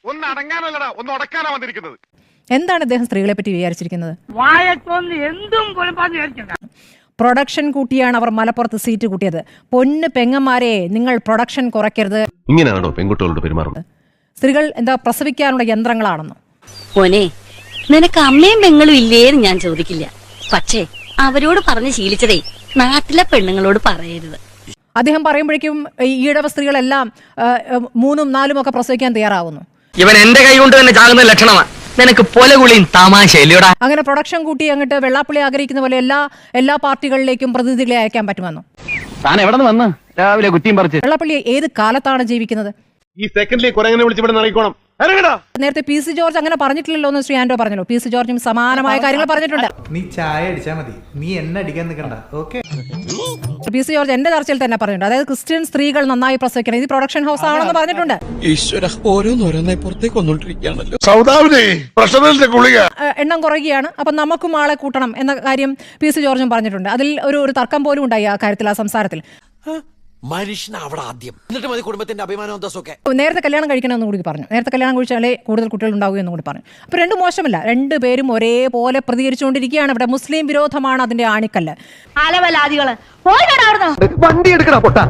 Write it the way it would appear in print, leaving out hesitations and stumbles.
ഒന്ന് അടങ്ങാനല്ലടാ, ഒന്ന് ഉടക്കാനാ വന്നിരിക്കുന്നത്. എന്താണ് അദ്ദേഹം സ്ത്രീകളെ പറ്റി വിചാരിച്ചിരിക്കുന്നത്? പ്രൊഡക്ഷൻ കൂട്ടിയാണ് അവർ മലപ്പുറത്ത് സീറ്റ് കൂട്ടിയത്. പൊന്ന് പെങ്ങന്മാരെ, നിങ്ങൾ പ്രൊഡക്ഷൻ കുറയ്ക്കരുത്. ഇങ്ങനെയാണോ പെൺകുട്ടികളോട് പെരുമാറുന്നത്? സ്ത്രീകൾ എന്താ പ്രസവിക്കാനുള്ള യന്ത്രങ്ങളാണെന്നോ? മോനെ, നിനക്ക് അമ്മയും പെങ്ങളും ഇല്ലേന്ന് ഞാൻ ചോദിക്കില്ല. പക്ഷേ അവരോട് പറഞ്ഞ് ശീലിച്ചതേ നാട്ടിലെ പെണ്ണുങ്ങളോട് പറയരുത്. അദ്ദേഹം പറയുമ്പോഴേക്കും ഈഴവ സ്ത്രീകളെല്ലാം 3ഉം 4ഉം ഒക്കെ പ്രസവിക്കാൻ തയ്യാറാവുന്നു. ഇവൻ എന്റെ കൈ കൊണ്ട് തന്നെ ചാകുന്ന ലക്ഷണമാണ്. നിനക്ക് പൊലകുളിയും തമാശയില്ലടാ. അങ്ങനെ പ്രൊഡക്ഷൻ കൂട്ടി അങ്ങോട്ട് വെള്ളാപ്പള്ളി ആഗ്രഹിക്കുന്ന പോലെ എല്ലാ പാർട്ടികളിലേക്കും പ്രതിനിധികളെ അയക്കാൻ പറ്റുമെന്നോ? താൻ എവിടെ നിന്ന് വന്ന് രാവിലെ കുറ്റിയും പറിച്ച്? വെള്ളാപ്പള്ളി ഏത് കാലത്താണ് ജീവിക്കുന്നത്? ഈ സെക്കൻഡിലേക്ക് കുരങ്ങനെ വിളിച്ചിവിടെ നൽകിക്കോണം. നേരത്തെ പി.സി. ജോർജ് അങ്ങനെ പറഞ്ഞിട്ടില്ലല്ലോ എന്ന് ശ്രീ ആൻഡോ പറഞ്ഞല്ലോ. പി.സി. ജോർജും സമാനമായ കാര്യങ്ങൾ പറഞ്ഞിട്ടുണ്ട്. നീ ചായ അടിച്ചാ മതി, നീ എന്നെ അടിക്കാൻ നിൽക്കണ്ട. Okay, PC. ജോർജ് എന്റെ ചർച്ചയിൽ തന്നെ പറഞ്ഞിട്ടുണ്ട്. അതായത് ക്രിസ്ത്യൻ സ്ത്രീകൾ നന്നായി പ്രസവിക്കണം, ഇത് പ്രൊഡക്ഷൻ ഹൗസ് ആണെന്ന് പറഞ്ഞിട്ടുണ്ട്. എണ്ണം കുറയുകയാണ്, അപ്പൊ നമുക്കും ആളെ കൂട്ടണം എന്ന കാര്യം പി.സി. ജോർജും പറഞ്ഞിട്ടുണ്ട്. അതിൽ ഒരു തർക്കം പോലും ഉണ്ടായി ആ കാര്യത്തിൽ, ആ സംസാരത്തിൽ. നേരത്തെ കല്യാണം കഴിക്കണമെന്ന് കൂടി പറഞ്ഞു. നേരത്തെ കല്യാണം കഴിച്ചാലേ കൂടുതൽ കുട്ടികൾ ഉണ്ടാവുകയെന്നും കൂടി പറഞ്ഞു. അപ്പൊ രണ്ടും മോശമല്ല, രണ്ടുപേരും ഒരേപോലെ പ്രതികരിച്ചുകൊണ്ടിരിക്കുകയാണ്. ഇവിടെ മുസ്ലിം വിരോധമാണ് അതിന്റെ ആണിക്കല്ല്. അലവലാദികള് വണ്ടി എടുക്കണ പൊട്ടാ.